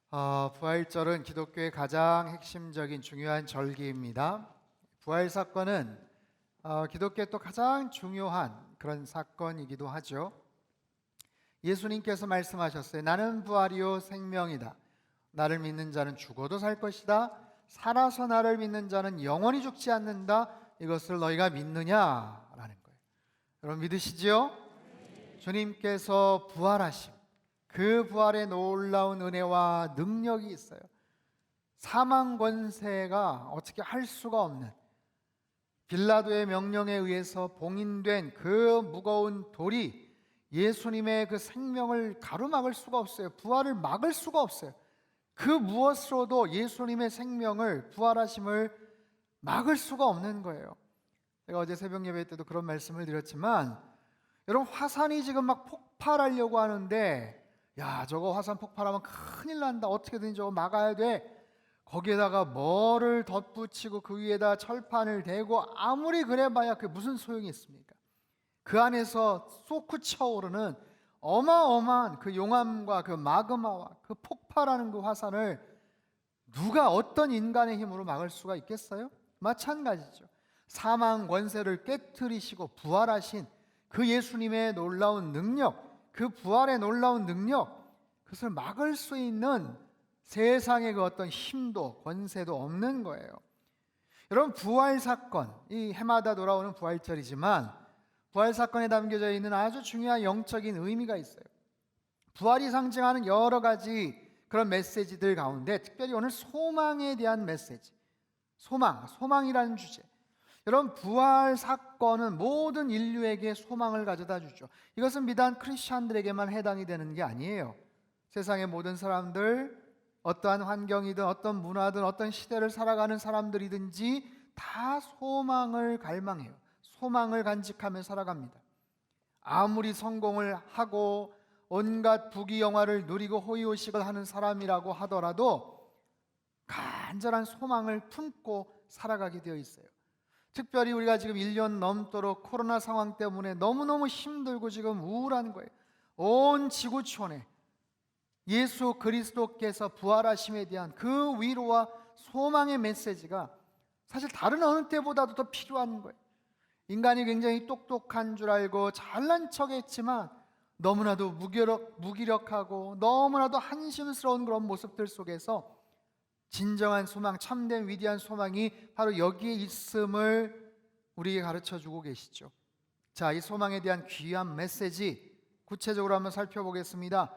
부활절은 기독교의 가장 핵심적인 중요한 절기입니다. 부활 사건은 기독교의 또 가장 중요한 그런 사건이기도 하죠. 예수님께서 말씀하셨어요. 나는 부활이요 생명이다. 나를 믿는 자는 죽어도 살 것이다. 살아서 나를 믿는 자는 영원히 죽지 않는다. 이것을 너희가 믿느냐라는 거예요. 여러분 믿으시지요? 주님께서 부활하심, 그 부활의 놀라운 은혜와 능력이 있어요. 사망 권세가 어떻게 할 수가 없는, 빌라도의 명령에 의해서 봉인된 그 무거운 돌이 예수님의 그 생명을 가로막을 수가 없어요. 부활을 막을 수가 없어요. 그 무엇으로도 예수님의 생명을, 부활하심을 막을 수가 없는 거예요. 제가 어제 새벽 예배 때도 그런 말씀을 드렸지만, 여러분 화산이 지금 막 폭발하려고 하는데, 야, 저거 화산 폭발하면 큰일 난다. 어떻게든 저거 막아야 돼. 거기에다가 뭐를 덧붙이고 그 위에다 철판을 대고 아무리 그래봐야 그게 무슨 소용이 있습니까? 그 안에서 솟구쳐 오르는 어마어마한 그 용암과 그 마그마와 그 폭발하는 그 화산을 누가 어떤 인간의 힘으로 막을 수가 있겠어요? 마찬가지죠. 사망 권세를 깨트리시고 부활하신 그 예수님의 놀라운 능력, 그 부활의 놀라운 능력, 그것을 막을 수 있는 세상의 그 어떤 힘도 권세도 없는 거예요. 여러분 부활 사건, 이 해마다 돌아오는 부활절이지만 부활 사건에 담겨져 있는 아주 중요한 영적인 의미가 있어요. 부활이 상징하는 여러 가지 그런 메시지들 가운데 특별히 오늘 소망에 대한 메시지, 소망이라는 주제. 여러분 부활 사건은 모든 인류에게 소망을 가져다 주죠. 이것은 비단 크리스천들에게만 해당이 되는 게 아니에요. 세상의 모든 사람들, 어떠한 환경이든 어떤 문화든 어떤 시대를 살아가는 사람들이든지 다 소망을 갈망해요. 소망을 간직하며 살아갑니다. 아무리 성공을 하고 온갖 부귀영화를 누리고 호의호식을 하는 사람이라고 하더라도 간절한 소망을 품고 살아가게 되어 있어요. 특별히 우리가 지금 1년 넘도록 코로나 상황 때문에 너무너무 힘들고 지금 우울한 거예요. 온 지구촌에 예수 그리스도께서 부활하심에 대한 그 위로와 소망의 메시지가 사실 다른 어느 때보다도 더 필요한 거예요. 인간이 굉장히 똑똑한 줄 알고 잘난 척했지만 너무나도 무기력하고 너무나도 한심스러운 그런 모습들 속에서 진정한 소망, 참된 위대한 소망이 바로 여기에 있음을 우리에게 가르쳐주고 계시죠. 자, 이 소망에 대한 귀한 메시지 구체적으로 한번 살펴보겠습니다.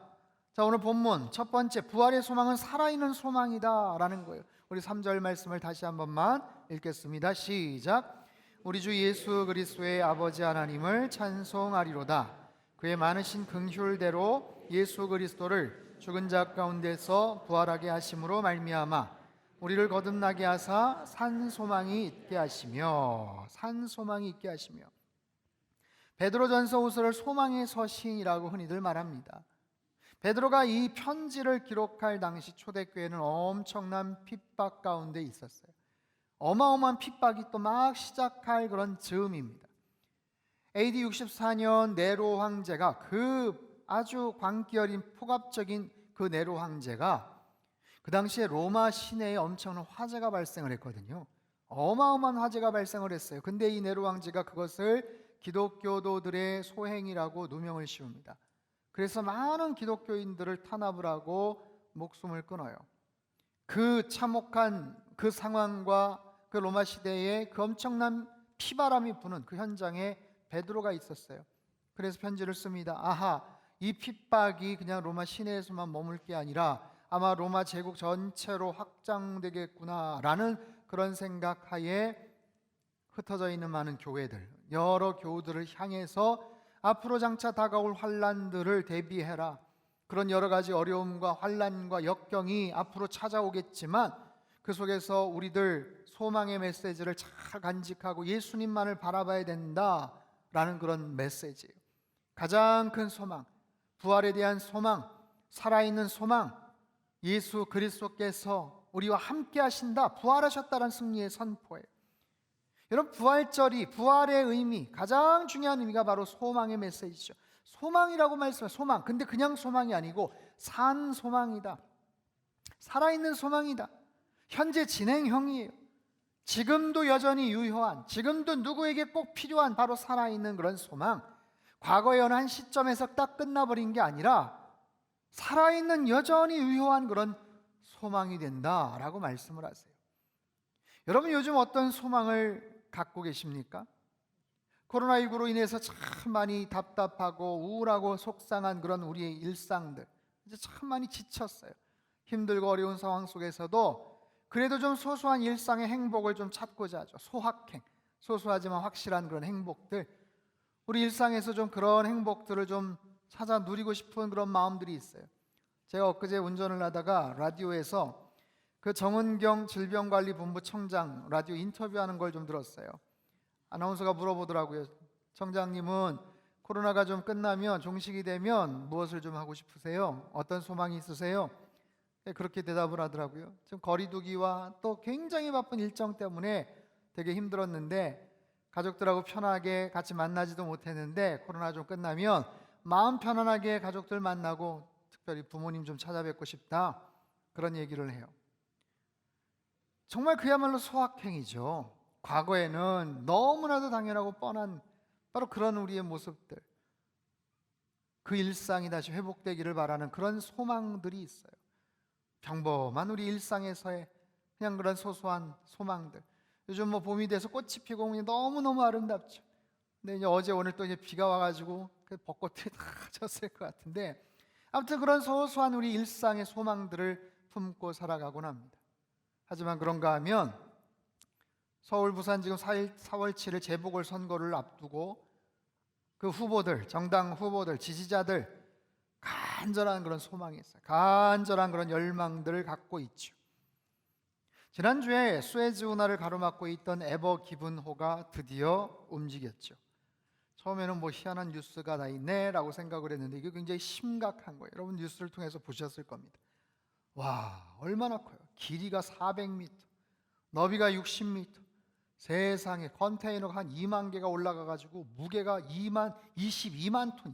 자, 오늘 본문 첫 번째, 부활의 소망은 살아있는 소망이다 라는 거예요. 우리 3절 말씀을 다시 한 번만 읽겠습니다. 시작. 우리 주 예수 그리스도의 아버지 하나님을 찬송하리로다. 그의 많으신 긍휼대로 예수 그리스도를 죽은 자 가운데서 부활하게 하심으로 말미암아 우리를 거듭나게 하사 산 소망이 있게 하시며, 베드로전서 후서를 소망의 서신이라고 흔히들 말합니다. 베드로가 이 편지를 기록할 당시 초대교회는 엄청난 핍박 가운데 있었어요. 어마어마한 핍박이 또 막 시작할 그런 즈음입니다. AD 64년 네로 황제가, 그 아주 광기 어린 폭압적인 그 네로 황제가 그 당시에 로마 시내에 엄청난 화재가 발생을 했거든요. 어마어마한 화재가 발생을 했어요. 근데 이 네로 황제가 그것을 기독교도들의 소행이라고 누명을 씌웁니다. 그래서 많은 기독교인들을 탄압을 하고 목숨을 끊어요. 그 참혹한 그 상황과 그 로마 시대에 그 엄청난 피바람이 부는 그 현장에 베드로가 있었어요. 그래서 편지를 씁니다. 아하, 이 핍박이 그냥 로마 시내에서만 머물 게 아니라 아마 로마 제국 전체로 확장되겠구나라는 그런 생각하에 흩어져 있는 많은 교회들, 여러 교우들을 향해서 앞으로 장차 다가올 환난들을 대비해라. 그런 여러 가지 어려움과 환난과 역경이 앞으로 찾아오겠지만 그 속에서 우리들 소망의 메시지를 잘 간직하고 예수님만을 바라봐야 된다라는 그런 메시지예요. 가장 큰 소망, 부활에 대한 소망, 살아있는 소망, 예수 그리스도께서 우리와 함께 하신다, 부활하셨다는 승리의 선포예요. 여러분 부활절이, 부활의 의미, 가장 중요한 의미가 바로 소망의 메시지죠. 소망이라고 말씀해요. 소망, 근데 그냥 소망이 아니고 산 소망이다. 살아있는 소망이다. 현재 진행형이에요. 지금도 여전히 유효한, 지금도 누구에게 꼭 필요한 바로 살아있는 그런 소망. 과거의 어느 한 시점에서 딱 끝나버린 게 아니라 살아있는 여전히 유효한 그런 소망이 된다라고 말씀을 하세요. 여러분, 요즘 어떤 소망을 갖고 계십니까? 코로나19로 인해서 참 많이 답답하고 우울하고 속상한 그런 우리의 일상들, 이제 참 많이 지쳤어요. 힘들고 어려운 상황 속에서도 그래도 좀 소소한 일상의 행복을 좀 찾고자 하죠. 소확행, 소소하지만 확실한 그런 행복들, 우리 일상에서 좀 그런 행복들을 좀 찾아 누리고 싶은 그런 마음들이 있어요. 제가 엊그제 운전을 하다가 라디오에서 그 정은경 질병관리본부 청장 라디오 인터뷰하는 걸 좀 들었어요. 아나운서가 물어보더라고요. 청장님은 코로나가 좀 끝나면, 종식이 되면 무엇을 좀 하고 싶으세요? 어떤 소망이 있으세요? 그렇게 대답을 하더라고요. 지금 거리두기와 또 굉장히 바쁜 일정 때문에 되게 힘들었는데 가족들하고 편하게 같이 만나지도 못했는데 코로나 좀 끝나면 마음 편안하게 가족들 만나고 특별히 부모님 좀 찾아뵙고 싶다, 그런 얘기를 해요. 정말 그야말로 소확행이죠. 과거에는 너무나도 당연하고 뻔한 바로 그런 우리의 모습들, 그 일상이 다시 회복되기를 바라는 그런 소망들이 있어요. 평범한 우리 일상에서의 그냥 그런 소소한 소망들. 요즘 뭐 봄이 돼서 꽃이 피고 너무너무 아름답죠. 근데 이제 어제 오늘 또 이제 비가 와가지고 그 벚꽃이 다 졌을 것 같은데, 아무튼 그런 소소한 우리 일상의 소망들을 품고 살아가곤 합니다. 하지만 그런가 하면 서울, 부산 지금 4월 7일 재보궐선거를 앞두고 그 후보들, 정당 후보들, 지지자들 간절한 그런 소망이 있어요. 간절한 그런 열망들을 갖고 있죠. 지난주에 수에즈 운하를 가로막고 있던 에버 기분호가 드디어 움직였죠. 처음에는 뭐 희한한 뉴스가 다 있네 라고 생각을 했는데 이게 굉장히 심각한 거예요. 여러분 뉴스를 통해서 보셨을 겁니다. 와, 얼마나 커요. 길이가 400m, 너비가 60m. 세상에, 컨테이너가 한 2만 개가 올라가가지고 무게가 22만 톤.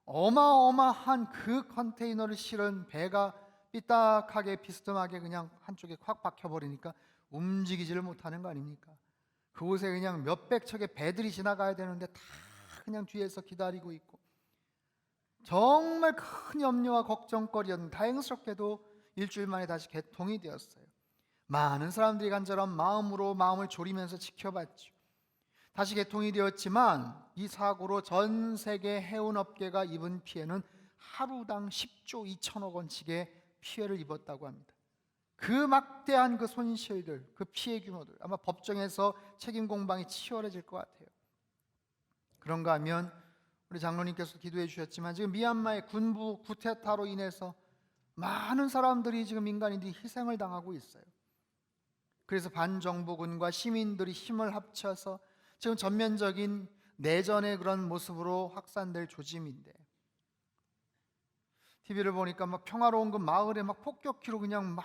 어마어마한 그 컨테이너를 실은 배가 삐딱하게 비스듬하게 그냥 한쪽에 확 박혀버리니까 움직이지를 못하는 거 아닙니까? 그곳에 그냥 몇백 척의 배들이 지나가야 되는데 다 그냥 뒤에서 기다리고 있고, 정말 큰 염려와 걱정거리였는데 다행스럽게도 일주일 만에 다시 개통이 되었어요. 많은 사람들이 간절한 마음으로 마음을 졸이면서 지켜봤죠. 다시 개통이 되었지만 이 사고로 전 세계 해운업계가 입은 피해는 하루당 10조 2천억 원씩의 피해를 입었다고 합니다. 그 막대한 그 손실들, 그 피해 규모들, 아마 법정에서 책임 공방이 치열해질 것 같아요. 그런가 하면 우리 장로님께서 기도해 주셨지만 지금 미얀마의 군부 쿠데타로 인해서 많은 사람들이, 지금 민간인들이 희생을 당하고 있어요. 그래서 반정부군과 시민들이 힘을 합쳐서 지금 전면적인 내전의 그런 모습으로 확산될 조짐인데, TV를 보니까 막 평화로운 그 마을에 막 폭격기로 그냥 막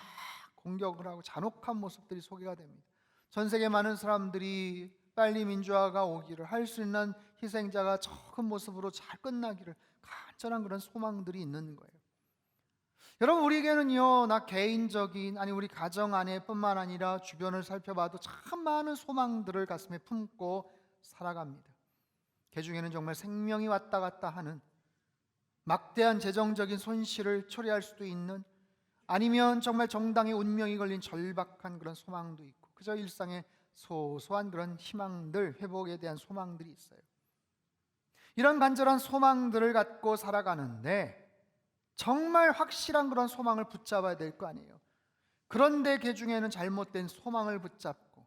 공격을 하고 잔혹한 모습들이 소개가 됩니다. 전 세계 많은 사람들이 빨리 민주화가 오기를, 할 수 있는 희생자가 적은 모습으로 잘 끝나기를 간절한 그런 소망들이 있는 거예요. 여러분, 우리에게는요, 나 개인적인, 아니 우리 가정 안에뿐만 아니라 주변을 살펴봐도 참 많은 소망들을 가슴에 품고 살아갑니다. 그 중에는 정말 생명이 왔다 갔다 하는, 막대한 재정적인 손실을 초래할 수도 있는, 아니면 정말 정당의 운명이 걸린 절박한 그런 소망도 있고, 그저 일상의 소소한 그런 희망들, 회복에 대한 소망들이 있어요. 이런 간절한 소망들을 갖고 살아가는데 정말 확실한 그런 소망을 붙잡아야 될 거 아니에요. 그런데 그 중에는 잘못된 소망을 붙잡고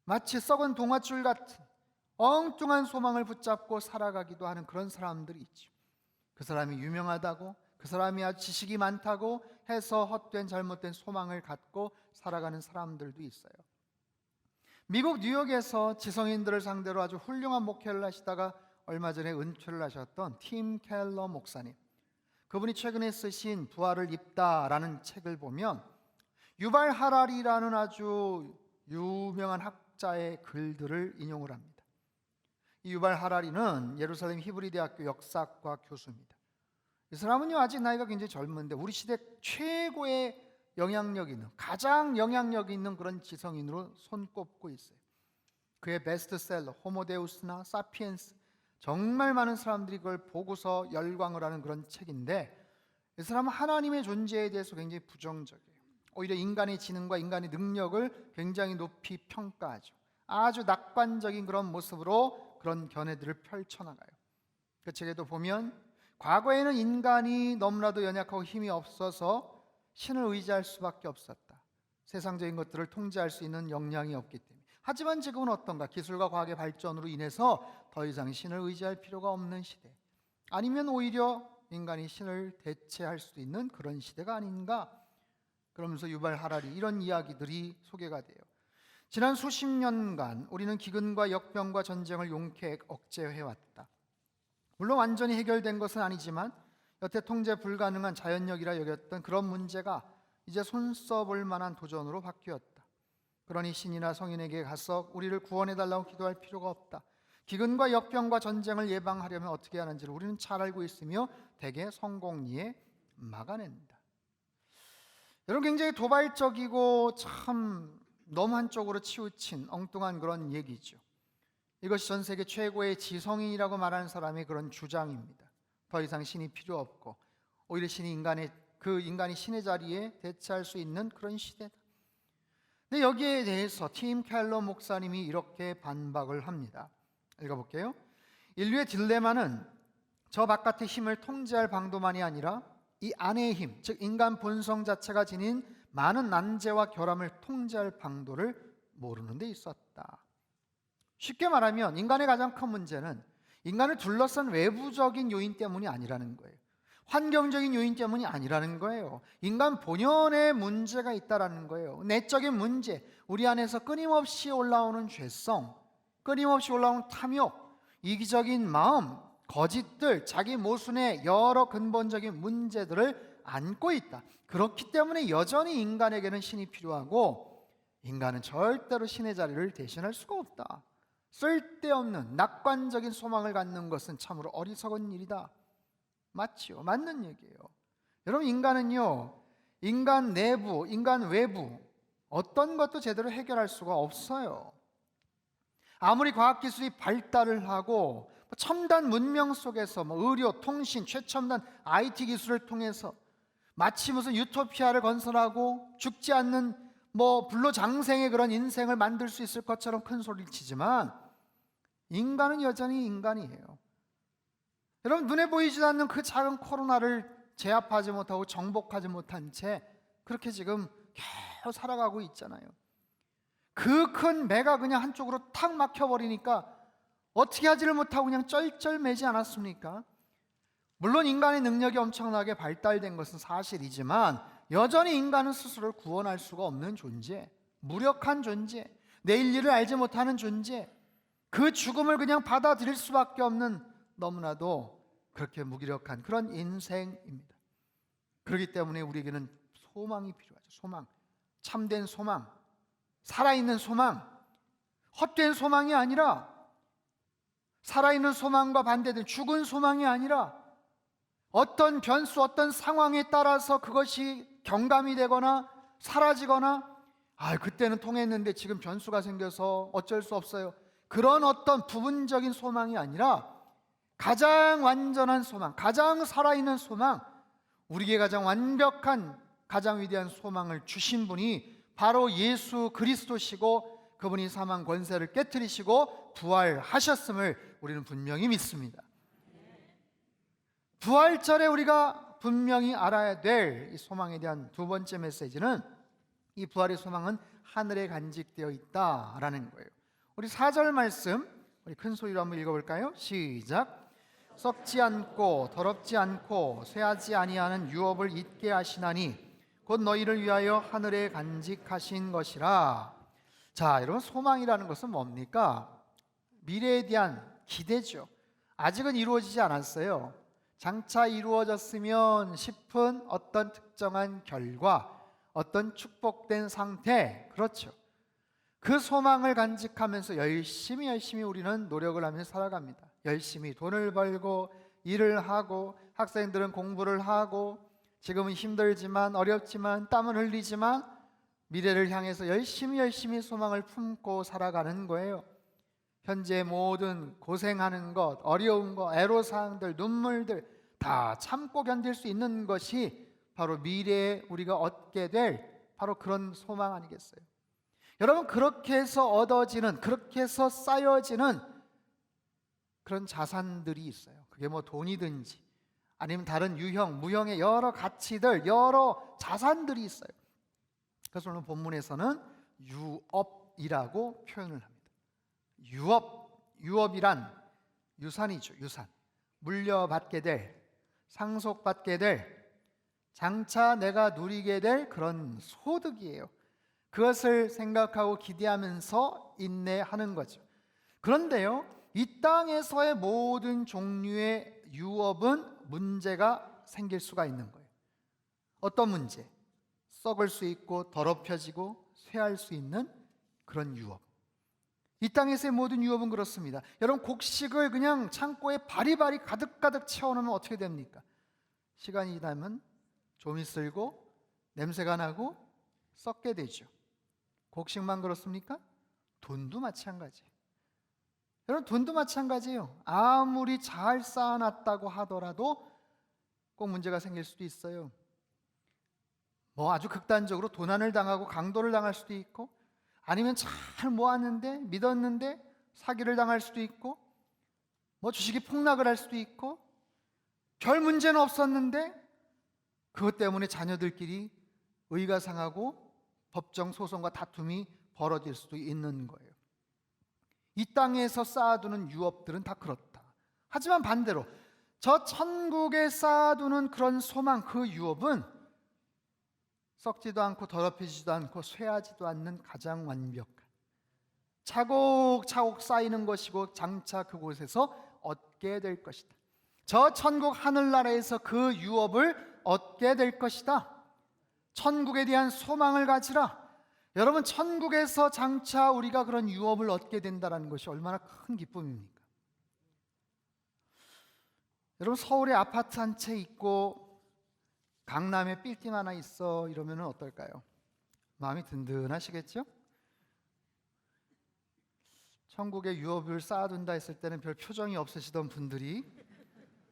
마치 썩은 동아줄 같은 엉뚱한 소망을 붙잡고 살아가기도 하는 그런 사람들이 있죠. 그 사람이 유명하다고, 그 사람이 아주 지식이 많다고 해서 헛된 잘못된 소망을 갖고 살아가는 사람들도 있어요. 미국 뉴욕에서 지성인들을 상대로 아주 훌륭한 목회를 하시다가 얼마 전에 은퇴를 하셨던 팀 켈러 목사님, 그분이 최근에 쓰신 부활을 입다라는 책을 보면 유발 하라리라는 아주 유명한 학자의 글들을 인용을 합니다. 이 유발 하라리는 예루살렘 히브리 대학교 역사학과 교수입니다. 이 사람은요 아직 나이가 굉장히 젊은데 우리 시대 최고의 영향력 있는, 가장 영향력 있는 그런 지성인으로 손꼽고 있어요. 그의 베스트셀러 호모데우스나 사피엔스, 정말 많은 사람들이 그걸 보고서 열광을 하는 그런 책인데, 이 사람은 하나님의 존재에 대해서 굉장히 부정적이에요. 오히려 인간의 지능과 인간의 능력을 굉장히 높이 평가하죠. 아주 낙관적인 그런 모습으로 그런 견해들을 펼쳐나가요. 그 책에도 보면 과거에는 인간이 너무나도 연약하고 힘이 없어서 신을 의지할 수밖에 없었다. 세상적인 것들을 통제할 수 있는 역량이 없기 때문에. 하지만 지금은 어떤가? 기술과 과학의 발전으로 인해서 더 이상 신을 의지할 필요가 없는 시대, 아니면 오히려 인간이 신을 대체할 수 있는 그런 시대가 아닌가? 그러면서 유발 하라리 이런 이야기들이 소개가 돼요. 지난 수십 년간 우리는 기근과 역병과 전쟁을 용케 억제해왔다. 물론 완전히 해결된 것은 아니지만 여태 통제 불가능한 자연력이라 여겼던 그런 문제가 이제 손 써볼 만한 도전으로 바뀌었다. 그러니 신이나 성인에게 가서 우리를 구원해달라고 기도할 필요가 없다. 기근과 역병과 전쟁을 예방하려면 어떻게 하는지를 우리는 잘 알고 있으며 대개 성공리에 막아낸다. 여러분, 굉장히 도발적이고 참 너무 한쪽으로 치우친 엉뚱한 그런 얘기죠. 이것이 전 세계 최고의 지성인이라고 말하는 사람의 그런 주장입니다. 더 이상 신이 필요 없고 오히려 신이 인간이 신의 자리에 대체할 수 있는 그런 시대다. 근데 여기에 대해서 팀 켈러 목사님이 이렇게 반박을 합니다. 읽어볼게요. 인류의 딜레마는 저 바깥의 힘을 통제할 방도만이 아니라 이 안의 힘, 즉 인간 본성 자체가 지닌 많은 난제와 결함을 통제할 방도를 모르는 데 있었다. 쉽게 말하면 인간의 가장 큰 문제는 인간을 둘러싼 외부적인 요인 때문이 아니라는 거예요. 환경적인 요인 때문이 아니라는 거예요. 인간 본연의 문제가 있다라는 거예요. 내적인 문제, 우리 안에서 끊임없이 올라오는 죄성, 끊임없이 올라오는 탐욕, 이기적인 마음, 거짓들, 자기 모순의 여러 근본적인 문제들을 안고 있다. 그렇기 때문에 여전히 인간에게는 신이 필요하고 인간은 절대로 신의 자리를 대신할 수가 없다. 쓸데없는 낙관적인 소망을 갖는 것은 참으로 어리석은 일이다. 맞지요? 맞는 얘기예요. 여러분, 인간은요, 인간 내부, 인간 외부 어떤 것도 제대로 해결할 수가 없어요. 아무리 과학기술이 발달을 하고 첨단 문명 속에서 의료, 통신, 최첨단 IT 기술을 통해서 마치 무슨 유토피아를 건설하고 죽지 않는 불로장생의 그런 인생을 만들 수 있을 것처럼 큰 소리를 치지만 인간은 여전히 인간이에요. 여러분, 눈에 보이지 않는 그 작은 코로나를 제압하지 못하고 정복하지 못한 채 그렇게 지금 계속 살아가고 있잖아요. 그 큰 매가 그냥 한쪽으로 탁 막혀버리니까 어떻게 하지를 못하고 그냥 쩔쩔매지 않았습니까? 물론 인간의 능력이 엄청나게 발달된 것은 사실이지만 여전히 인간은 스스로를 구원할 수가 없는 존재, 무력한 존재, 내일 일을 알지 못하는 존재, 그 죽음을 그냥 받아들일 수밖에 없는 너무나도 그렇게 무기력한 그런 인생입니다. 그렇기 때문에 우리에게는 소망이 필요하죠. 소망, 참된 소망, 살아있는 소망, 헛된 소망이 아니라, 살아있는 소망과 반대된 죽은 소망이 아니라 어떤 변수, 어떤 상황에 따라서 그것이 경감이 되거나 사라지거나 그때는 통했는데 지금 변수가 생겨서 어쩔 수 없어요, 그런 어떤 부분적인 소망이 아니라 가장 완전한 소망, 가장 살아있는 소망, 우리에게 가장 완벽한, 가장 위대한 소망을 주신 분이 바로 예수 그리스도시고 그분이 사망 권세를 깨뜨리시고 부활하셨음을 우리는 분명히 믿습니다. 부활절에 우리가 분명히 알아야 될 이 소망에 대한 두 번째 메시지는 이 부활의 소망은 하늘에 간직되어 있다라는 거예요. 우리 4절 말씀 우리 큰 소리로 한번 읽어볼까요? 시작. 썩지 않고 더럽지 않고 쇠하지 아니하는 유업을 잊게 하시나니 곧 너희를 위하여 하늘에 간직하신 것이라. 자, 여러분, 소망이라는 것은 뭡니까? 미래에 대한 기대죠. 아직은 이루어지지 않았어요. 장차 이루어졌으면 싶은 어떤 특정한 결과, 어떤 축복된 상태, 그렇죠. 그 소망을 간직하면서 열심히 우리는 노력을 하면서 살아갑니다. 열심히 돈을 벌고 일을 하고 학생들은 공부를 하고 지금은 힘들지만 어렵지만 땀을 흘리지만 미래를 향해서 열심히 소망을 품고 살아가는 거예요. 현재 모든 고생하는 것, 어려운 것, 애로사항들, 눈물들 다 참고 견딜 수 있는 것이 바로 미래에 우리가 얻게 될 바로 그런 소망 아니겠어요? 여러분, 그렇게 해서 얻어지는, 그렇게 해서 쌓여지는 그런 자산들이 있어요. 그게 뭐 돈이든지 아니면 다른 유형, 무형의 여러 가치들, 여러 자산들이 있어요. 그래서 오늘 본문에서는 유업이라고 표현을 합니다. 유업이란 유산이죠. 유산. 물려받게 될, 상속받게 될, 장차 내가 누리게 될 그런 소득이에요. 그것을 생각하고 기대하면서 인내하는 거죠. 그런데요, 이 땅에서의 모든 종류의 유업은 문제가 생길 수가 있는 거예요. 어떤 문제? 썩을 수 있고 더럽혀지고 쇠할 수 있는 그런 유업. 이 땅에서의 모든 유업은 그렇습니다. 여러분, 곡식을 그냥 창고에 바리바리 가득가득 채워놓으면 어떻게 됩니까? 시간이 지나면 좀이 쓸고 냄새가 나고 썩게 되죠. 곡식만 그렇습니까? 돈도 마찬가지예요. 여러분, 돈도 마찬가지예요. 아무리 잘 쌓아놨다고 하더라도 꼭 문제가 생길 수도 있어요. 뭐 아주 극단적으로 도난을 당하고 강도를 당할 수도 있고, 아니면 잘 모았는데 믿었는데 사기를 당할 수도 있고, 뭐 주식이 폭락을 할 수도 있고, 별 문제는 없었는데 그것 때문에 자녀들끼리 의가 상하고 법정 소송과 다툼이 벌어질 수도 있는 거예요. 이 땅에서 쌓아두는 유업들은 다 그렇다. 하지만 반대로 저 천국에 쌓아두는 그런 소망, 그 유업은 썩지도 않고 더럽혀지지도 않고 쇠하지도 않는 가장 완벽한, 차곡차곡 쌓이는 것이고 장차 그곳에서 얻게 될 것이다. 저 천국 하늘나라에서 그 유업을 얻게 될 것이다. 천국에 대한 소망을 가지라. 여러분, 천국에서 장차 우리가 그런 유업을 얻게 된다는 것이 얼마나 큰 기쁨입니까? 여러분, 서울에 아파트 한 채 있고 강남에 빌딩 하나 있어 이러면 어떨까요? 마음이 든든하시겠죠? 천국에 유업을 쌓아둔다 했을 때는 별 표정이 없으시던 분들이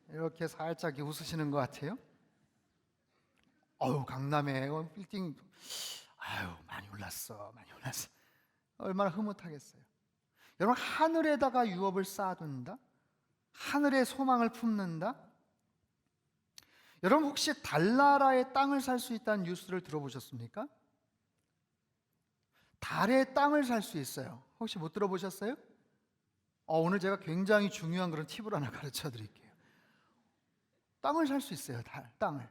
이렇게 살짝 웃으시는 것 같아요. 강남에 빌딩, 많이 올랐어. 얼마나 흐뭇하겠어요. 여러분, 하늘에다가 유업을 쌓아둔다, 하늘에 소망을 품는다. 여러분, 혹시 달나라의 땅을 살 수 있다는 뉴스를 들어보셨습니까? 달에 땅을 살 수 있어요. 혹시 못 들어보셨어요? 오늘 제가 굉장히 중요한 그런 팁을 하나 가르쳐 드릴게요. 땅을 살 수 있어요. 땅을.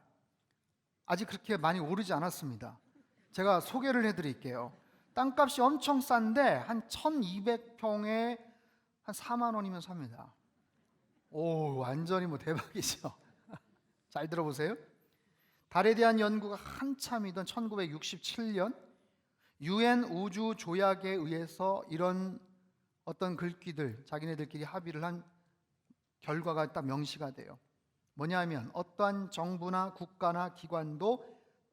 아직 그렇게 많이 오르지 않았습니다. 제가 소개를 해드릴게요. 땅값이 엄청 싼데 한 1200평에 한 4만 원이면 삽니다. 완전히 뭐 대박이죠. 잘 들어보세요. 달에 대한 연구가 한참이던 1967년 UN 우주 조약에 의해서 이런 어떤 글귀들, 자기네들끼리 합의를 한 결과가 딱 명시가 돼요. 뭐냐면 어떠한 정부나 국가나 기관도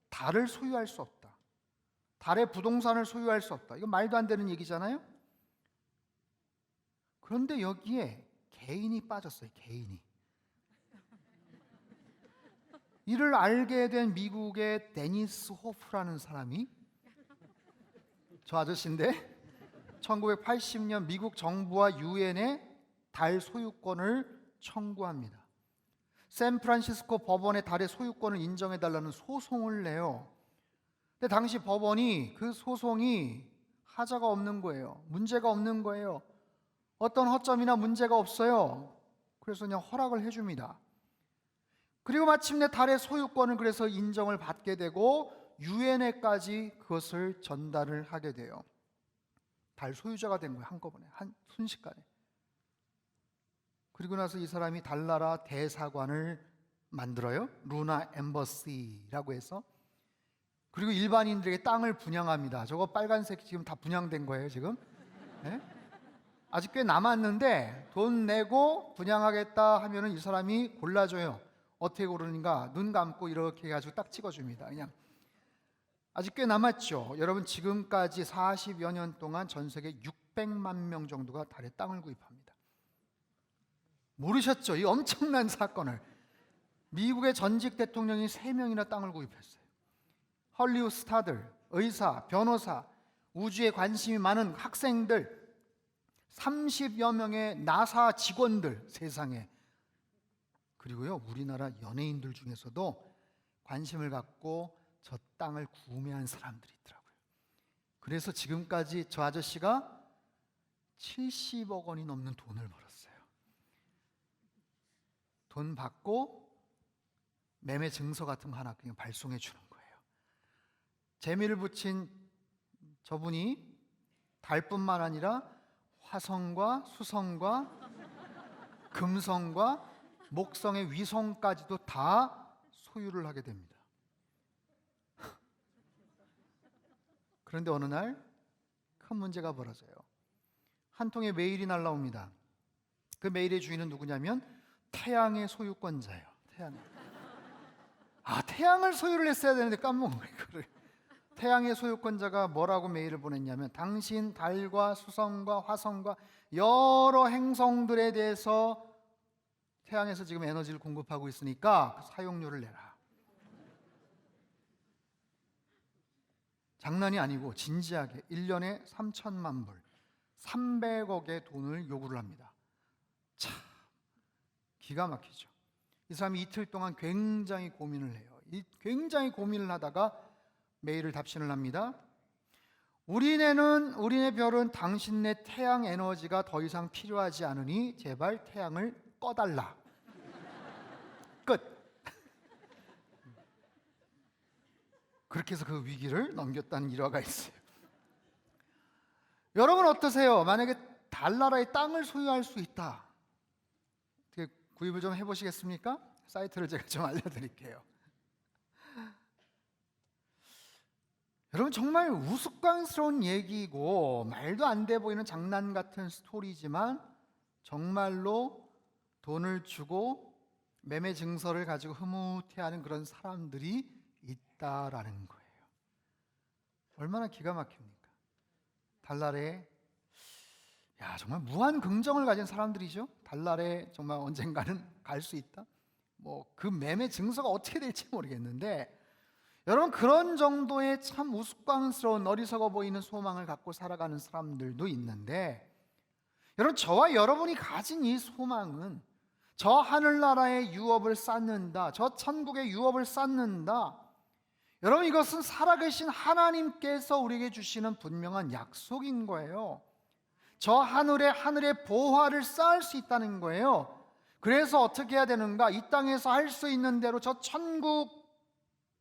달을 소유할 수 없다. 달의 부동산을 소유할 수 없다. 이거 말도 안 되는 얘기잖아요. 그런데 여기에 개인이 빠졌어요. 개인이. 이를 알게 된 미국의 데니스 호프라는 사람이, 저 아저씨인데 1980년 미국 정부와 유엔에 달 소유권을 청구합니다. 샌프란시스코 법원에 달의 소유권을 인정해달라는 소송을 내요. 근데 당시 법원이 그 소송이 하자가 없는 거예요. 문제가 없는 거예요. 어떤 허점이나 문제가 없어요. 그래서 그냥 허락을 해줍니다. 그리고 마침내 달의 소유권을 그래서 인정을 받게 되고 유엔에까지 그것을 전달을 하게 돼요. 달 소유자가 된 거예요. 한꺼번에, 순식간에. 그리고 나서 이 사람이 달나라 대사관을 만들어요. 루나 엠버시라고 해서. 그리고 일반인들에게 땅을 분양합니다. 저거 빨간색 지금 다 분양된 거예요, 지금. 네? 아직 꽤 남았는데 돈 내고 분양하겠다 하면은 이 사람이 골라줘요. 어떻게 고르는가? 눈 감고 이렇게 해가지고 딱 찍어줍니다. 그냥 아직 꽤 남았죠. 여러분, 지금까지 40여 년 동안 전 세계 600만 명 정도가 달에 땅을 구입합니다. 모르셨죠? 이 엄청난 사건을. 미국의 전직 대통령이 3명이나 땅을 구입했어요. 헐리우드 스타들, 의사, 변호사, 우주에 관심이 많은 학생들, 30여 명의 나사 직원들, 세상에. 그리고요, 우리나라 연예인들 중에서도 관심을 갖고 저 땅을 구매한 사람들이 있더라고요. 그래서 지금까지 저 아저씨가 70억 원이 넘는 돈을 벌었어요. 돈 받고 매매 증서 같은 거 하나 그냥 발송해 주는 거예요. 재미를 붙인 저분이 달뿐만 아니라 화성과 수성과 금성과 목성의 위성까지도 다 소유를 하게 됩니다. 그런데 어느 날 큰 문제가 벌어져요. 한 통의 메일이 날라옵니다. 그 메일의 주인은 누구냐면 태양의 소유권자예요. 태양을 소유를 했어야 되는데 까먹은 거예요. 태양의 소유권자가 뭐라고 메일을 보냈냐면, 당신 달과 수성과 화성과 여러 행성들에 대해서 태양에서 지금 에너지를 공급하고 있으니까 그 사용료를 내라. 장난이 아니고 진지하게 1년에 3천만 불, 300억의 돈을 요구를 합니다. 참 기가 막히죠. 이 사람이 이틀 동안 굉장히 고민을 해요. 굉장히 고민을 하다가 메일을 답신을 합니다. 우리네 별은 당신네 태양 에너지가 더 이상 필요하지 않으니 제발 태양을 꺼달라. 끝. 그렇게 해서 그 위기를 넘겼다는 일화가 있어요. 여러분 어떠세요? 만약에 달나라의 땅을 소유할 수 있다, 어떻게 구입을 좀 해보시겠습니까? 사이트를 제가 좀 알려드릴게요. 여러분, 정말 우스꽝스러운 얘기고 말도 안 돼 보이는 장난 같은 스토리지만 정말로 돈을 주고 매매 증서를 가지고 흐뭇해하는 그런 사람들이 있다라는 거예요. 얼마나 기가 막힙니까? 달날에 정말 무한 긍정을 가진 사람들이죠. 달날에 정말 언젠가는 갈 수 있다. 그 매매 증서가 어떻게 될지 모르겠는데, 여러분, 그런 정도의 참 우스꽝스러운 어리석어 보이는 소망을 갖고 살아가는 사람들도 있는데, 여러분, 저와 여러분이 가진 이 소망은 저 하늘나라의 유업을 쌓는다, 저 천국의 유업을 쌓는다. 여러분, 이것은 살아계신 하나님께서 우리에게 주시는 분명한 약속인 거예요. 저 하늘의 보화를 쌓을 수 있다는 거예요. 그래서 어떻게 해야 되는가? 이 땅에서 할 수 있는 대로 저 천국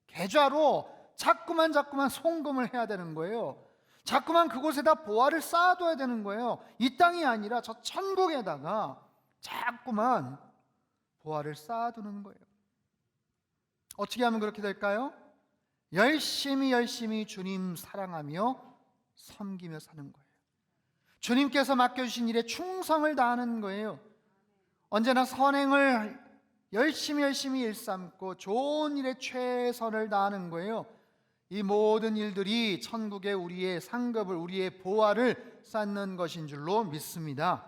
계좌로 자꾸만 송금을 해야 되는 거예요. 자꾸만 그곳에다 보화를 쌓아둬야 되는 거예요. 이 땅이 아니라 저 천국에다가 자꾸만 보화를 쌓아두는 거예요. 어떻게 하면 그렇게 될까요? 열심히 주님 사랑하며 섬기며 사는 거예요. 주님께서 맡겨주신 일에 충성을 다하는 거예요. 언제나 선행을 열심히 일삼고 좋은 일에 최선을 다하는 거예요. 이 모든 일들이 천국에 우리의 상급을, 우리의 보화를 쌓는 것인 줄로 믿습니다.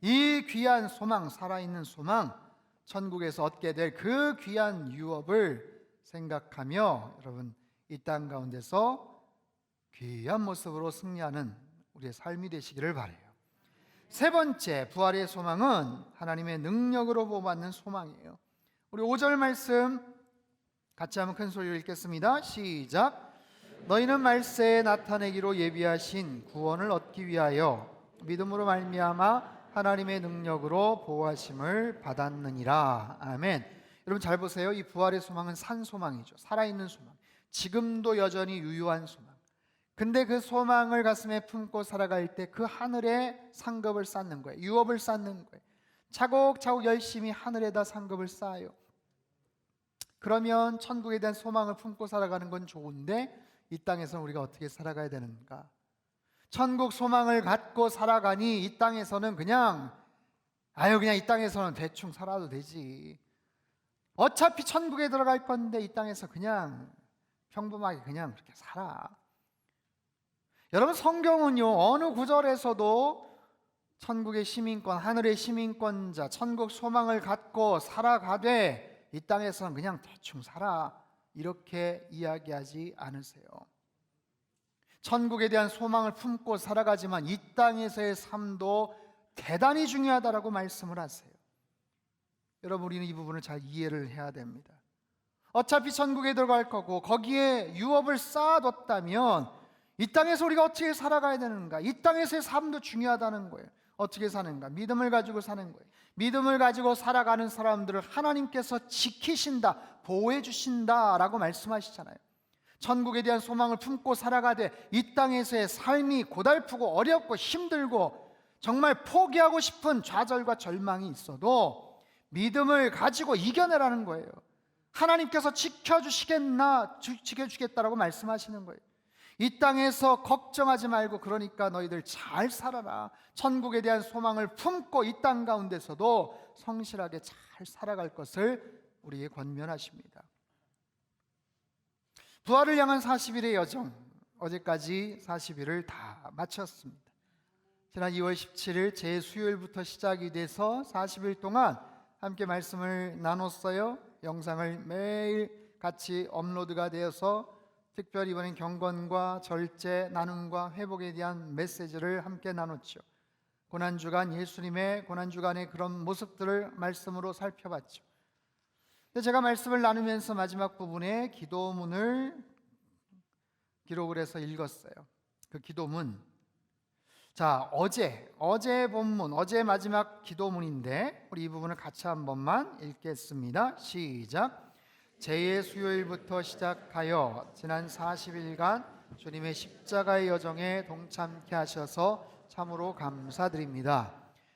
이 귀한 소망, 살아있는 소망, 천국에서 얻게 될 그 귀한 유업을 생각하며 여러분, 이 땅 가운데서 귀한 모습으로 승리하는 우리의 삶이 되시기를 바라요. 세 번째, 부활의 소망은 하나님의 능력으로 보호받는 소망이에요. 우리 5절 말씀 같이 한번 큰 소리로 읽겠습니다. 시작. 너희는 말세에 나타내기로 예비하신 구원을 얻기 위하여 믿음으로 말미암아 하나님의 능력으로 보호하심을 받았느니라. 아멘. 여러분 잘 보세요. 이 부활의 소망은 산 소망이죠. 살아있는 소망, 지금도 여전히 유효한 소망. 근데 그 소망을 가슴에 품고 살아갈 때 그 하늘에 상급을 쌓는 거예요. 유업을 쌓는 거예요. 차곡차곡 열심히 하늘에다 상급을 쌓아요. 그러면 천국에 대한 소망을 품고 살아가는 건 좋은데, 이 땅에서는 우리가 어떻게 살아가야 되는가? 천국 소망을 갖고 살아가니 이 땅에서는 그냥 이 땅에서는 대충 살아도 되지. 어차피 천국에 들어갈 건데 이 땅에서 그냥 평범하게 그냥 그렇게 살아. 여러분, 성경은요 어느 구절에서도 천국의 시민권, 하늘의 시민권자, 천국 소망을 갖고 살아가되 이 땅에서는 그냥 대충 살아, 이렇게 이야기하지 않으세요. 천국에 대한 소망을 품고 살아가지만 이 땅에서의 삶도 대단히 중요하다라고 말씀을 하세요. 여러분, 우리는 이 부분을 잘 이해를 해야 됩니다. 어차피 천국에 들어갈 거고 거기에 유업을 쌓아뒀다면 이 땅에서 우리가 어떻게 살아가야 되는가, 이 땅에서의 삶도 중요하다는 거예요. 어떻게 사는가? 믿음을 가지고 사는 거예요. 믿음을 가지고 살아가는 사람들을 하나님께서 지키신다, 보호해 주신다라고 말씀하시잖아요. 천국에 대한 소망을 품고 살아가되 이 땅에서의 삶이 고달프고 어렵고 힘들고 정말 포기하고 싶은 좌절과 절망이 있어도 믿음을 가지고 이겨내라는 거예요. 하나님께서 지켜주시겠다라고 말씀하시는 거예요. 이 땅에서 걱정하지 말고 그러니까 너희들 잘 살아라. 천국에 대한 소망을 품고 이 땅 가운데서도 성실하게 잘 살아갈 것을 우리에게 권면하십니다. 부활을 향한 40일의 여정, 어제까지 40일을 다 마쳤습니다. 지난 2월 17일 제수요일부터 시작이 돼서 40일 동안 함께 말씀을 나눴어요. 영상을 매일 같이 업로드가 되어서 특별히 이번엔 경건과 절제, 나눔과 회복에 대한 메시지를 함께 나눴죠. 고난주간, 예수님의 고난주간의 그런 모습들을 말씀으로 살펴봤죠. 제가 말씀을 나누면서 마지막 부분에 기도문을 기록을 해서 읽었어요. 그 기도문, 어제 본문, 어제 마지막 기도문인데 우리 이 부분을 같이 한 번만 읽겠습니다. 시작. 제 수요일부터 시작하여 지난 40일간 주님의 십자가의 여정에 동참케 하셔서 참으로 감사드립니다.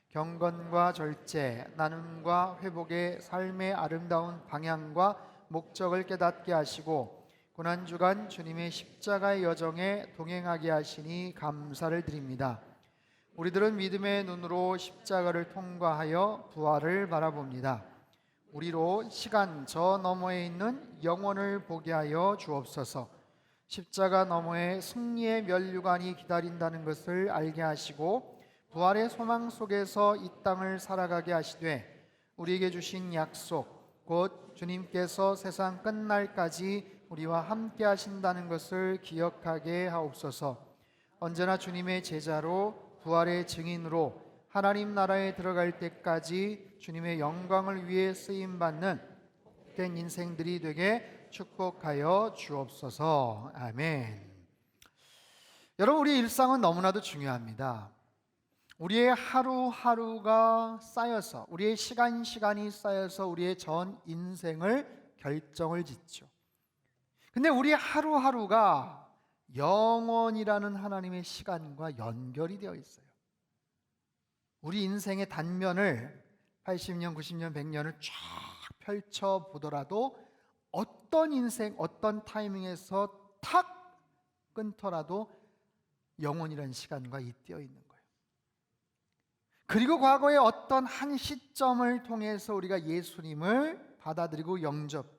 경건과 절제, 나눔과 회복의 삶의 아름다운 방향과 목적을 깨닫게 하시고 고난주간 주님의 십자가의 여정에 동행하게 하시니 감사를 드립니다. 우리들은 믿음의 눈으로 십자가를 통과하여 부활을 바라봅니다. 우리로 시간 저 너머에 있는 영원을 보게 하여 주옵소서. 십자가 너머에 승리의 면류관이 기다린다는 것을 알게 하시고 부활의 소망 속에서 이 땅을 살아가게 하시되 우리에게 주신 약속, 곧 주님께서 세상 끝날까지 우리와 함께 하신다는 것을 기억하게 하옵소서. 언제나 주님의 제자로 부활의 증인으로 하나님 나라에 들어갈 때까지 주님의 영광을 위해 쓰임받는 된 인생들이 되게 축복하여 주옵소서. 아멘. 여러분, 우리의 일상은 너무나도 중요합니다. 우리의 하루하루가 쌓여서, 우리의 시간이 쌓여서 우리의 전 인생을 결정을 짓죠. 근데 우리의 하루하루가 영원이라는 하나님의 시간과 연결이 되어 있어요. 우리 인생의 단면을 80년, 90년, 100년을 쫙 펼쳐보더라도 어떤 인생, 어떤 타이밍에서 탁 끊더라도 영원이라는 시간과 잇대어 있는 거예요. 그리고 과거의 어떤 한 시점을 통해서 우리가 예수님을 받아들이고 영접해요.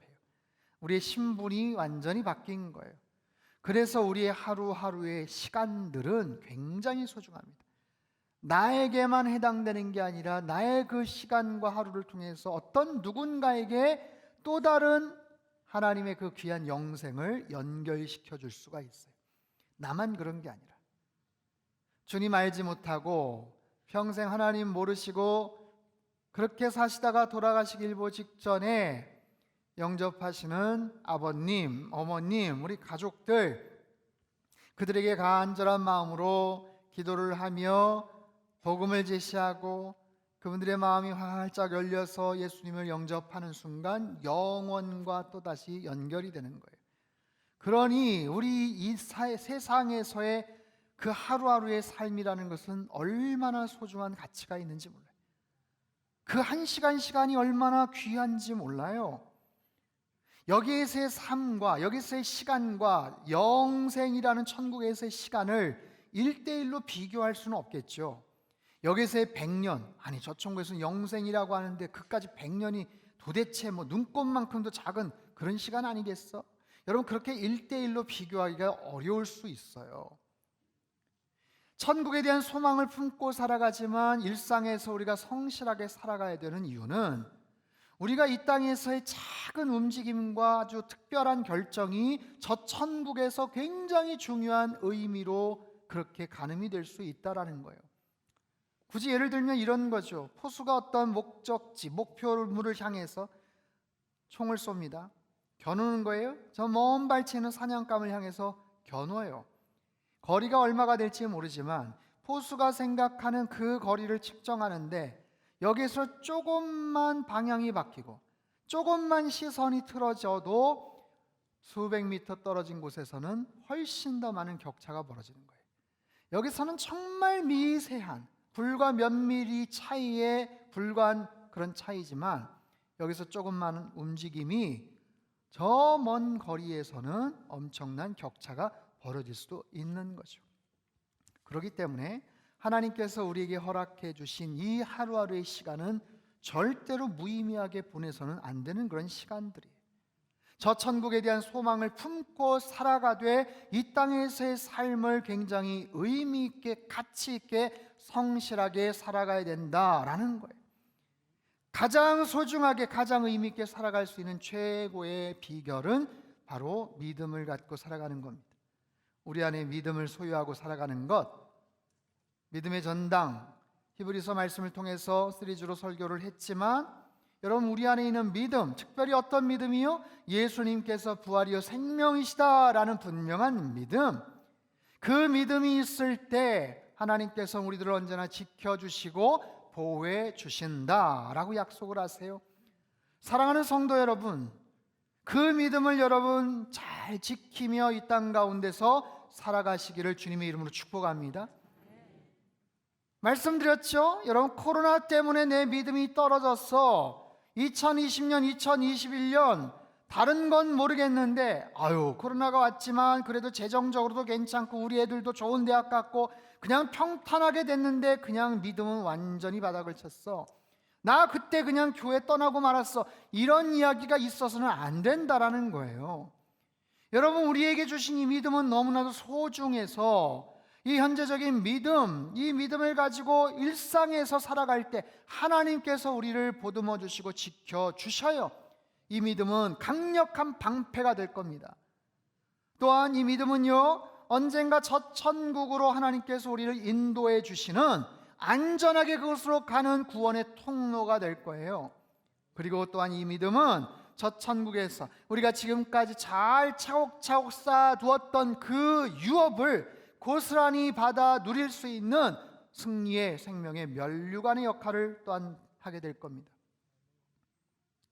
우리의 신분이 완전히 바뀐 거예요. 그래서 우리의 하루하루의 시간들은 굉장히 소중합니다. 나에게만 해당되는 게 아니라 나의 그 시간과 하루를 통해서 어떤 누군가에게 또 다른 하나님의 그 귀한 영생을 연결시켜 줄 수가 있어요. 나만 그런 게 아니라 주님 알지 못하고 평생 하나님 모르시고 그렇게 사시다가 돌아가시길 직전에 영접하시는 아버님, 어머님, 우리 가족들, 그들에게 간절한 마음으로 기도를 하며 복음을 제시하고 그분들의 마음이 활짝 열려서 예수님을 영접하는 순간 영원과 또다시 연결이 되는 거예요. 그러니 우리 이 세상에서의 그 하루하루의 삶이라는 것은 얼마나 소중한 가치가 있는지 몰라요. 그 한 시간이 얼마나 귀한지 몰라요. 여기에서의 삶과 여기서의 시간과 영생이라는 천국에서의 시간을 1대1로 비교할 수는 없겠죠. 여기서의 100년, 아니 저 천국에서는 영생이라고 하는데 그까지 100년이 도대체 뭐 눈곱만큼도 작은 그런 시간 아니겠어? 여러분, 그렇게 1대1로 비교하기가 어려울 수 있어요. 천국에 대한 소망을 품고 살아가지만 일상에서 우리가 성실하게 살아가야 되는 이유는 우리가 이 땅에서의 작은 움직임과 아주 특별한 결정이 저 천국에서 굉장히 중요한 의미로 그렇게 가늠이 될 수 있다라는 거예요. 굳이 예를 들면 이런 거죠. 포수가 어떤 목적지, 목표물을 향해서 총을 쏩니다. 겨누는 거예요. 저 먼 발치는 사냥감을 향해서 겨누어요. 거리가 얼마가 될지 모르지만 포수가 생각하는 그 거리를 측정하는데 여기서 조금만 방향이 바뀌고 조금만 시선이 틀어져도 수백 미터 떨어진 곳에서는 훨씬 더 많은 격차가 벌어지는 거예요. 여기서는 정말 미세한 불과 몇 미리 차이에 불과한 그런 차이지만 여기서 조금만 움직임이 저 먼 거리에서는 엄청난 격차가 벌어질 수도 있는 거죠. 그렇기 때문에 하나님께서 우리에게 허락해 주신 이 하루하루의 시간은 절대로 무의미하게 보내서는 안 되는 그런 시간들이에요. 저 천국에 대한 소망을 품고 살아가되 이 땅에서의 삶을 굉장히 의미 있게, 가치 있게, 성실하게 살아가야 된다라는 거예요. 가장 소중하게, 가장 의미 있게 살아갈 수 있는 최고의 비결은 바로 믿음을 갖고 살아가는 겁니다. 우리 안에 믿음을 소유하고 살아가는 것, 믿음의 전당, 히브리서 말씀을 통해서 시리즈로 설교를 했지만 여러분, 우리 안에 있는 믿음, 특별히 어떤 믿음이요? 예수님께서 부활이요 생명이시다라는 분명한 믿음. 그 믿음이 있을 때 하나님께서 우리들을 언제나 지켜주시고 보호해 주신다라고 약속을 하세요. 사랑하는 성도 여러분, 그 믿음을 여러분 잘 지키며 이 땅 가운데서 살아가시기를 주님의 이름으로 축복합니다. 말씀드렸죠? 여러분, 코로나 때문에 내 믿음이 떨어졌어. 2020년, 2021년 다른 건 모르겠는데 코로나가 왔지만 그래도 재정적으로도 괜찮고 우리 애들도 좋은 대학 갔고 그냥 평탄하게 됐는데 그냥 믿음은 완전히 바닥을 쳤어. 나 그때 그냥 교회 떠나고 말았어. 이런 이야기가 있어서는 안 된다라는 거예요. 여러분, 우리에게 주신 이 믿음은 너무나도 소중해서 이 현재적인 믿음, 이 믿음을 가지고 일상에서 살아갈 때 하나님께서 우리를 보듬어 주시고 지켜주셔요. 이 믿음은 강력한 방패가 될 겁니다. 또한 이 믿음은요, 언젠가 저 천국으로 하나님께서 우리를 인도해 주시는 안전하게 그곳으로 가는 구원의 통로가 될 거예요. 그리고 또한 이 믿음은 저 천국에서 우리가 지금까지 잘 차곡차곡 쌓아두었던 그 유업을 고스란히 받아 누릴 수 있는 승리의 생명의 면류관의 역할을 또한 하게 될 겁니다.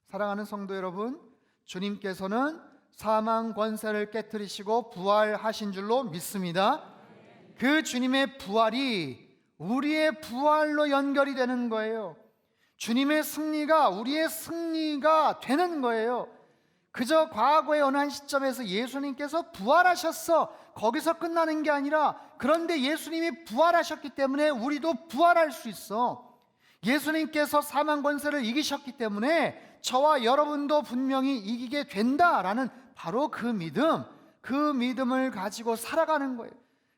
사랑하는 성도 여러분, 주님께서는 사망 권세를 깨뜨리시고 부활하신 줄로 믿습니다. 그 주님의 부활이 우리의 부활로 연결이 되는 거예요. 주님의 승리가 우리의 승리가 되는 거예요. 그저 과거의 어느 한 시점에서 예수님께서 부활하셨어, 거기서 끝나는 게 아니라, 그런데 예수님이 부활하셨기 때문에 우리도 부활할 수 있어. 예수님께서 사망 권세를 이기셨기 때문에 저와 여러분도 분명히 이기게 된다라는 바로 그 믿음, 그 믿음을 가지고 살아가는 거예요.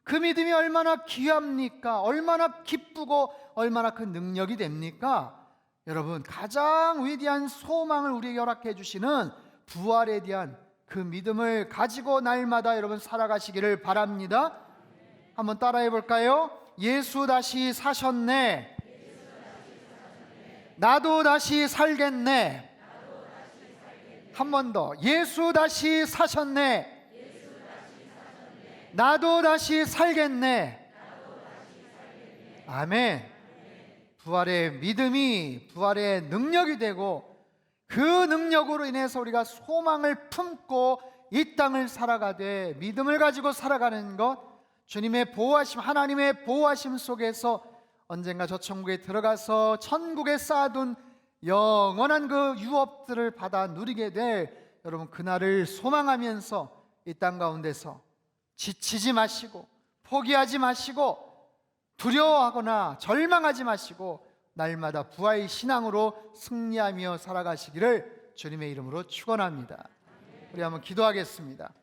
그 믿음이 얼마나 귀합니까? 얼마나 기쁘고 얼마나 큰 능력이 됩니까? 여러분, 가장 위대한 소망을 우리에게 허락해 주시는 부활에 대한 그 믿음을 가지고 날마다 여러분 살아가시기를 바랍니다. 한번 따라해 볼까요? 예수 다시 사셨네. 나도 다시 살겠네. 한 번 더. 예수 다시 사셨네. 나도 다시 살겠네. 아멘. 부활의 믿음이 부활의 능력이 되고 그 능력으로 인해서 우리가 소망을 품고 이 땅을 살아가되 믿음을 가지고 살아가는 것, 주님의 보호하심, 하나님의 보호하심 속에서 언젠가 저 천국에 들어가서 천국에 쌓아둔 영원한 그 유업들을 받아 누리게 될 여러분 그날을 소망하면서 이 땅 가운데서 지치지 마시고 포기하지 마시고 두려워하거나 절망하지 마시고 날마다 부활의 신앙으로 승리하며 살아가시기를 주님의 이름으로 축원합니다. 우리 한번 기도하겠습니다.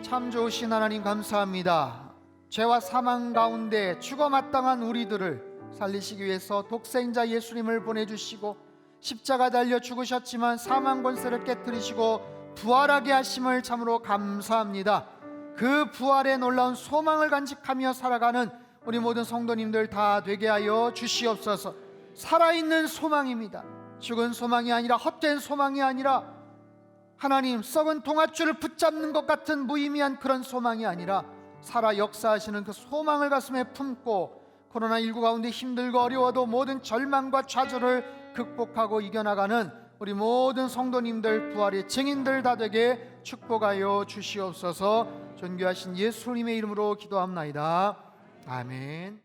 참 좋으신 하나님 감사합니다. 죄와 사망 가운데 죽어 마땅한 우리들을 살리시기 위해서 독생자 예수님을 보내주시고 십자가 달려 죽으셨지만 사망 권세를 깨뜨리시고 부활하게 하심을 참으로 감사합니다. 그 부활의 놀라운 소망을 간직하며 살아가는 우리 모든 성도님들 다 되게 하여 주시옵소서. 살아있는 소망입니다. 죽은 소망이 아니라 헛된 소망이 아니라 하나님 썩은 동아줄을 붙잡는 것 같은 무의미한 그런 소망이 아니라 살아 역사하시는 그 소망을 가슴에 품고 코로나19 가운데 힘들고 어려워도 모든 절망과 좌절을 극복하고 이겨나가는 우리 모든 성도님들 부활의 증인들 다 되게 축복하여 주시옵소서. 존귀하신 예수님의 이름으로 기도합나이다. 아멘.